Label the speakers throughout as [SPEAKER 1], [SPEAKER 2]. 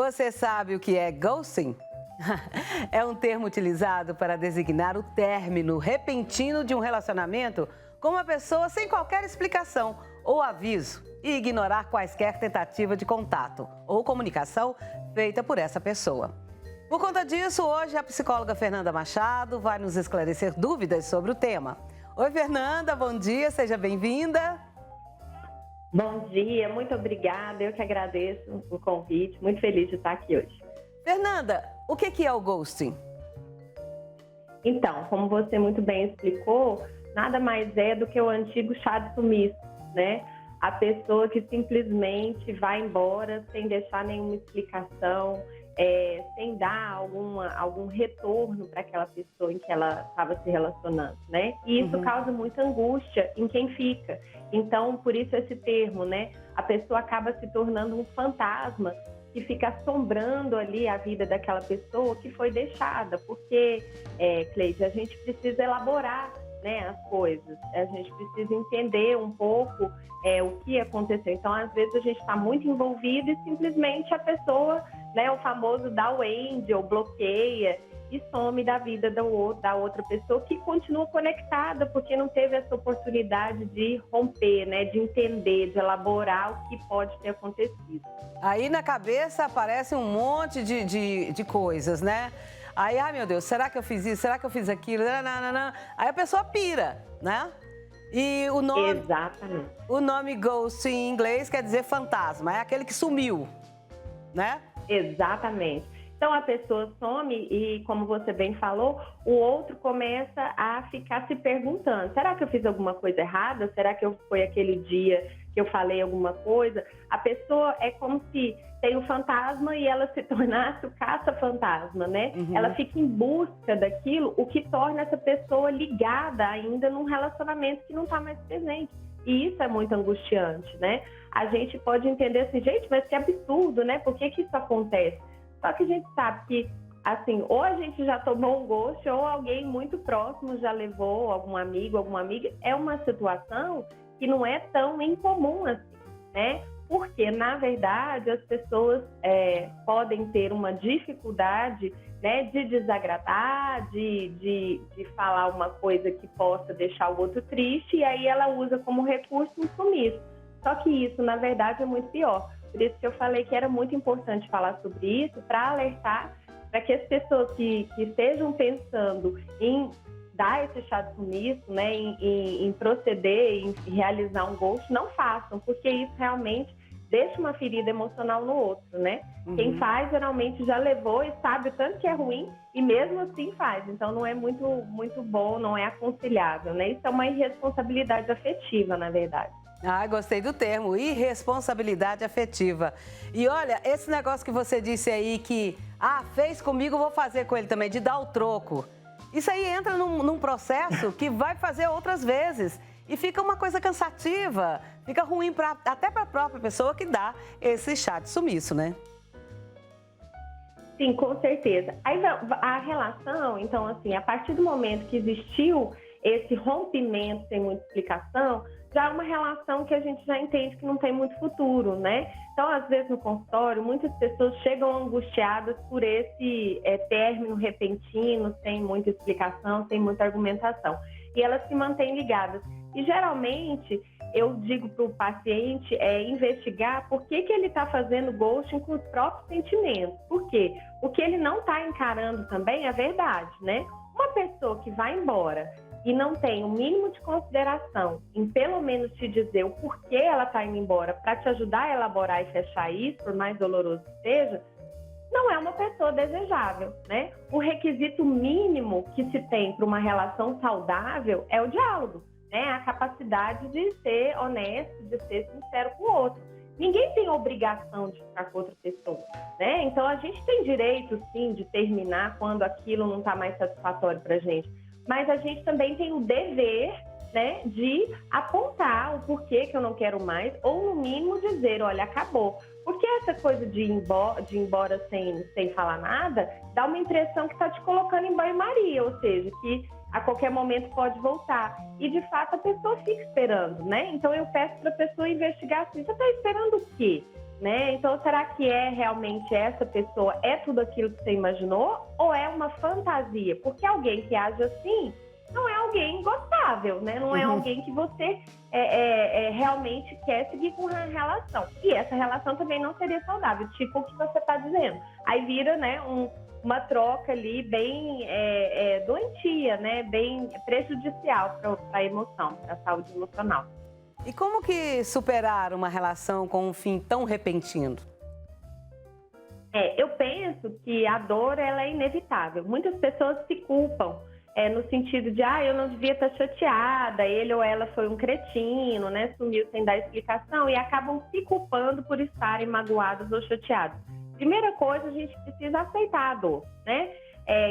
[SPEAKER 1] Você sabe o que é ghosting? É um termo utilizado para designar o término repentino de um relacionamento com uma pessoa sem qualquer explicação ou aviso e ignorar quaisquer tentativa de contato ou comunicação feita por essa pessoa. Por conta disso, hoje a psicóloga Fernanda Machado vai nos esclarecer dúvidas sobre o tema. Oi, Fernanda, bom dia, seja bem-vinda.
[SPEAKER 2] Bom dia, muito obrigada. Eu que agradeço o convite, muito feliz de estar aqui hoje.
[SPEAKER 1] Fernanda, o que é o ghosting?
[SPEAKER 2] Então, como você muito bem explicou, nada mais é do que o antigo chá de sumiço, né? A pessoa que simplesmente vai embora sem deixar nenhuma explicação, sem dar algum retorno para aquela pessoa em que ela estava se relacionando, né? E isso causa muita angústia em quem fica. Então, por isso esse termo, né? A pessoa acaba se tornando um fantasma que fica assombrando ali a vida daquela pessoa que foi deixada, porque, Cleide, a gente precisa elaborar, né, as coisas, a gente precisa entender um pouco o que aconteceu. Então, às vezes a gente está muito envolvido e simplesmente a pessoa, né, o famoso dá o end ou bloqueia e some da vida da outra pessoa que continua conectada, porque não teve essa oportunidade de romper, né, de entender, de elaborar o que pode ter acontecido.
[SPEAKER 1] Aí na cabeça aparece um monte de coisas, né? Aí, ai meu Deus, será que eu fiz isso? Será que eu fiz aquilo? Aí a pessoa pira, né? E
[SPEAKER 2] Exatamente.
[SPEAKER 1] O nome ghost em inglês quer dizer fantasma, é aquele que sumiu, né?
[SPEAKER 2] Exatamente. Então a pessoa some e, como você bem falou, o outro começa a ficar se perguntando: será que eu fiz alguma coisa errada? Será que foi aquele dia que eu falei alguma coisa? A pessoa é como se tem um fantasma e ela se tornasse o caça-fantasma, né? Ela fica em busca daquilo, o que torna essa pessoa ligada ainda num relacionamento que não está mais presente. E isso é muito angustiante, né? A gente pode entender assim, gente, mas que absurdo, né? Por que isso acontece? Só que a gente sabe que, assim, ou a gente já tomou um ghost, ou alguém muito próximo já levou, algum amigo, alguma amiga. É uma situação que não é tão incomum assim, né? Porque, na verdade, as pessoas podem ter uma dificuldade, né, de desagradar, de falar uma coisa que possa deixar o outro triste, e aí ela usa como recurso um sumiço. Só que isso, na verdade, é muito pior. Por isso que eu falei que era muito importante falar sobre isso, para alertar, para que as pessoas que estejam pensando em dar esse chá de sumiço, né, em proceder, em realizar um ghost, não façam, porque isso realmente deixa uma ferida emocional no outro, né? Quem faz, geralmente, já levou e sabe o tanto que é ruim e mesmo assim faz. Então, não é muito, muito bom, não é aconselhável, né? Isso é uma irresponsabilidade afetiva, na verdade.
[SPEAKER 1] Ah, gostei do termo, irresponsabilidade afetiva. E olha, esse negócio que você disse aí que, fez comigo, vou fazer com ele também, de dar o troco. Isso aí entra num processo que vai fazer outras vezes e fica uma coisa cansativa, fica ruim até para a própria pessoa que dá esse chá de sumiço, né?
[SPEAKER 2] Sim, com certeza. Aí a relação, então, assim, a partir do momento que existiu esse rompimento sem muita explicação, já é uma relação que a gente já entende que não tem muito futuro, né? Então, às vezes, no consultório, muitas pessoas chegam angustiadas por esse término repentino, sem muita explicação, sem muita argumentação. E elas se mantêm ligadas. E, geralmente, eu digo para o paciente investigar por que ele está fazendo ghosting com os próprios sentimentos. Por quê? Porque ele não está encarando também a verdade, né? Uma pessoa que vai embora e não tem o mínimo de consideração em pelo menos te dizer o porquê ela está indo embora para te ajudar a elaborar e fechar isso, por mais doloroso que seja, não é uma pessoa desejável, né? O requisito mínimo que se tem para uma relação saudável é o diálogo, né? A capacidade de ser honesto, de ser sincero com o outro. Ninguém tem obrigação de ficar com outra pessoa, né? Então a gente tem direito, sim, de terminar quando aquilo não está mais satisfatório para a gente. Mas a gente também tem o dever, né, de apontar o porquê que eu não quero mais, ou no mínimo dizer, olha, acabou. Porque essa coisa de ir embora sem falar nada, dá uma impressão que está te colocando em banho-maria, ou seja, que a qualquer momento pode voltar. E, de fato, a pessoa fica esperando, né? Então, eu peço para a pessoa investigar assim, você está esperando o quê? né? Então, será que é realmente essa pessoa, é tudo aquilo que você imaginou ou é uma fantasia? Porque alguém que age assim não é alguém gostável, né? Não é alguém que você realmente quer seguir com uma relação. E essa relação também não seria saudável, tipo o que você está dizendo. Aí vira, né, uma troca ali bem doentia, né? Bem prejudicial para a emoção, para a saúde emocional.
[SPEAKER 1] E como que superar uma relação com um fim tão repentino?
[SPEAKER 2] Eu penso que a dor ela é inevitável. Muitas pessoas se culpam no sentido de, eu não devia estar chateada, ele ou ela foi um cretino, né? Sumiu sem dar explicação e acabam se culpando por estarem magoados ou chateados. Primeira coisa, a gente precisa aceitar a dor, né?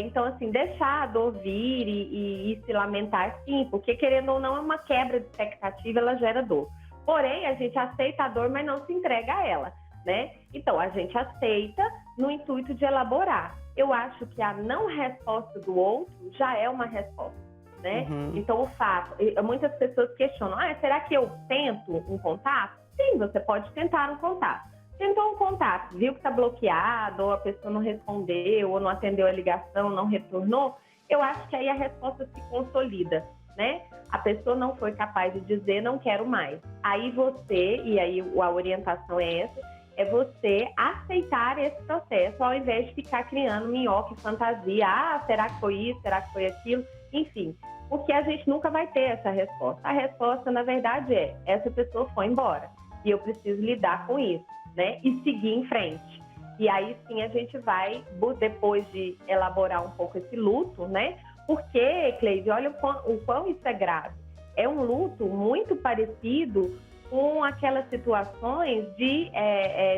[SPEAKER 2] Então, assim, deixar a dor vir e se lamentar, sim, porque querendo ou não é uma quebra de expectativa, ela gera dor. Porém, a gente aceita a dor, mas não se entrega a ela, né? Então, a gente aceita no intuito de elaborar. Eu acho que a não resposta do outro já é uma resposta, né? Então, o fato... Muitas pessoas questionam, será que eu tento um contato? Sim, você pode tentar um contato. Tentou um contato, viu que está bloqueado, ou a pessoa não respondeu, ou não atendeu a ligação, não retornou, eu acho que aí a resposta se consolida, né? A pessoa não foi capaz de dizer, não quero mais. Aí você, e aí a orientação é essa, é você aceitar esse processo, ao invés de ficar criando minhoca e fantasia, será que foi isso, será que foi aquilo, enfim. Porque a gente nunca vai ter essa resposta. A resposta, na verdade, essa pessoa foi embora, e eu preciso lidar com isso, né? E seguir em frente. E aí sim a gente vai, depois de elaborar um pouco esse luto, né? Porque, Cleide, olha o quão isso é grave. É um luto muito parecido com aquelas situações de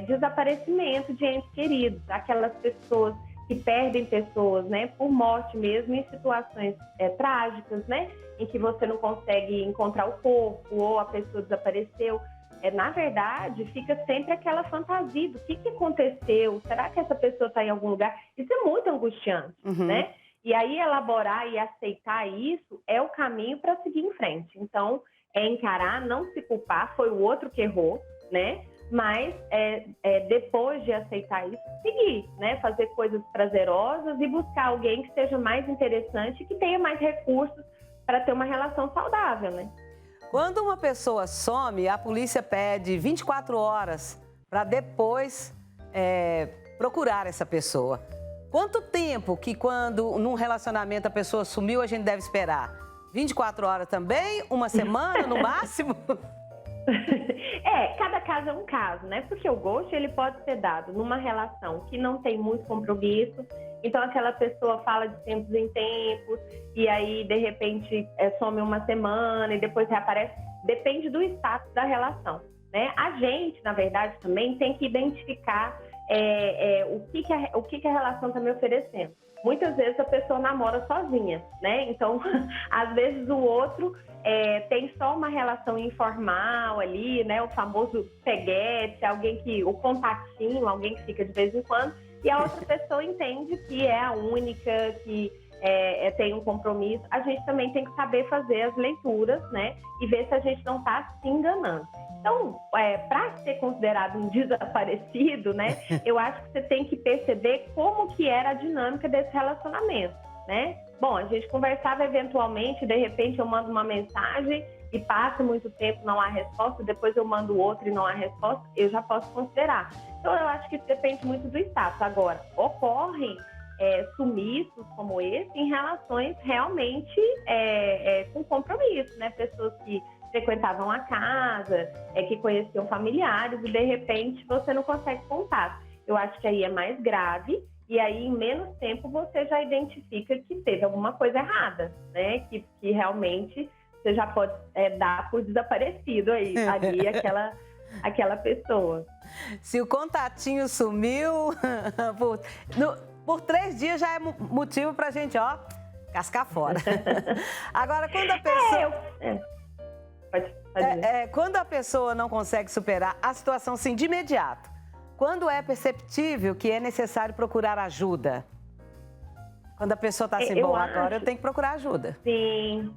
[SPEAKER 2] desaparecimento de entes queridos, aquelas pessoas que perdem pessoas, né, por morte mesmo, em situações trágicas, né, em que você não consegue encontrar o corpo ou a pessoa desapareceu. Na verdade, fica sempre aquela fantasia do que aconteceu, será que essa pessoa está em algum lugar? Isso é muito angustiante, né? E aí elaborar e aceitar isso é o caminho para seguir em frente. Então, encarar, não se culpar, foi o outro que errou, né? Mas depois de aceitar isso, seguir, né? Fazer coisas prazerosas e buscar alguém que seja mais interessante e que tenha mais recursos para ter uma relação saudável, né?
[SPEAKER 1] Quando uma pessoa some, a polícia pede 24 horas para depois procurar essa pessoa. Quanto tempo que quando num relacionamento a pessoa sumiu, a gente deve esperar? 24 horas também? Uma semana no máximo?
[SPEAKER 2] Cada caso é um caso, né? Porque o ghost, ele pode ser dado numa relação que não tem muito compromisso. Então, aquela pessoa fala de tempos em tempos e aí, de repente, some uma semana e depois reaparece. Depende do status da relação, né? A gente, na verdade, também tem que identificar o que a relação está me oferecendo. Muitas vezes a pessoa namora sozinha, né? Então, às vezes o outro tem só uma relação informal ali, né? O famoso peguete, o contatinho, alguém que fica de vez em quando. E a outra pessoa entende que é a única, que tem um compromisso. A gente também tem que saber fazer as leituras, né? E ver se a gente não está se enganando. Então, para ser considerado um desaparecido, né? Eu acho que você tem que perceber como que era a dinâmica desse relacionamento, né? Bom, a gente conversava eventualmente, de repente eu mando uma mensagem e passa muito tempo, não há resposta, depois eu mando outra e não há resposta, eu já posso considerar. Então, eu acho que isso depende muito do status. Agora, ocorrem sumiços como esse em relações realmente com compromisso, né? Pessoas que frequentavam a casa, que conheciam familiares e, de repente, você não consegue contato. Eu acho que aí é mais grave e aí, em menos tempo, você já identifica que teve alguma coisa errada, né? Que realmente você já pode dar por desaparecido ali aquela pessoa.
[SPEAKER 1] Se o contatinho sumiu, por 3 dias já é motivo pra gente, cascar fora. Agora, quando a pessoa... quando a pessoa não consegue superar a situação assim, de imediato, quando é perceptível que é necessário procurar ajuda? Quando a pessoa está assim, agora eu tenho que procurar ajuda.
[SPEAKER 2] Sim,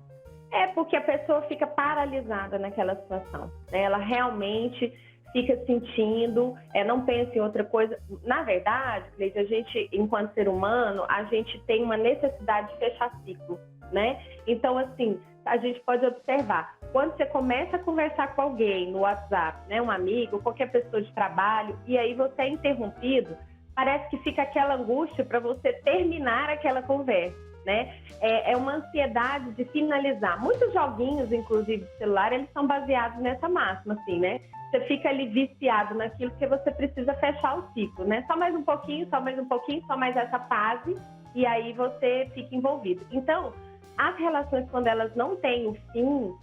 [SPEAKER 2] porque a pessoa fica paralisada naquela situação, né? Ela realmente fica sentindo, não pensa em outra coisa. Na verdade, Cleide, a gente, enquanto ser humano, a gente tem uma necessidade de fechar ciclo, né? Então, assim, a gente pode observar, quando você começa a conversar com alguém no WhatsApp, né, um amigo, qualquer pessoa de trabalho, e aí você é interrompido, parece que fica aquela angústia para você terminar aquela conversa, né? É uma ansiedade de finalizar. Muitos joguinhos, inclusive de celular, eles são baseados nessa máxima, assim, né? Você fica ali viciado naquilo porque você precisa fechar o ciclo, né? Só mais um pouquinho, só mais um pouquinho, só mais essa fase, e aí você fica envolvido. Então, as relações, quando elas não têm o fim,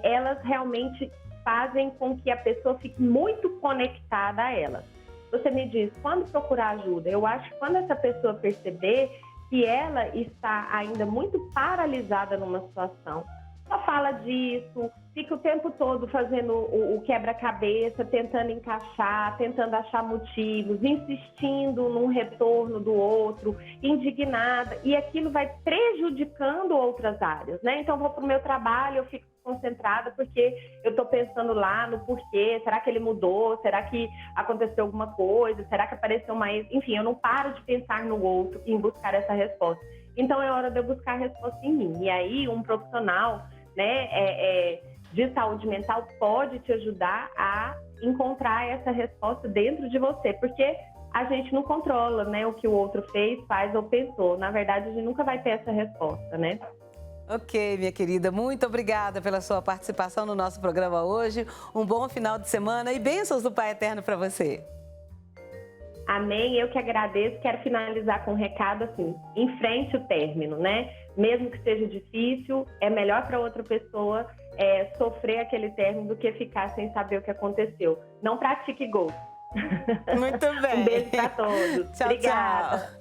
[SPEAKER 2] elas realmente fazem com que a pessoa fique muito conectada a elas. Você me diz, quando procurar ajuda? Eu acho que quando essa pessoa perceber que ela está ainda muito paralisada numa situação, só fala disso, fica o tempo todo fazendo o quebra-cabeça, tentando encaixar, tentando achar motivos, insistindo num retorno do outro, indignada, e aquilo vai prejudicando outras áreas, né? Então, vou para o meu trabalho, eu fico concentrada porque eu estou pensando lá no porquê, será que ele mudou, será que aconteceu alguma coisa, será que apareceu mais... Enfim, eu não paro de pensar no outro e em buscar essa resposta. Então, é hora de eu buscar a resposta em mim. E aí, um profissional, né, de saúde mental pode te ajudar a encontrar essa resposta dentro de você, porque a gente não controla, né, o que o outro fez, faz ou pensou. Na verdade, a gente nunca vai ter essa resposta, né?
[SPEAKER 1] Ok, minha querida, muito obrigada pela sua participação no nosso programa hoje. Um bom final de semana e bênçãos do Pai Eterno para você.
[SPEAKER 2] Amém, eu que agradeço. Quero finalizar com um recado assim: enfrente o término, né? Mesmo que seja difícil, é melhor para outra pessoa sofrer aquele término do que ficar sem saber o que aconteceu. Não pratique ghost.
[SPEAKER 1] Muito bem.
[SPEAKER 2] Um beijo para todos.
[SPEAKER 1] Tchau,
[SPEAKER 2] Obrigada.
[SPEAKER 1] tchau.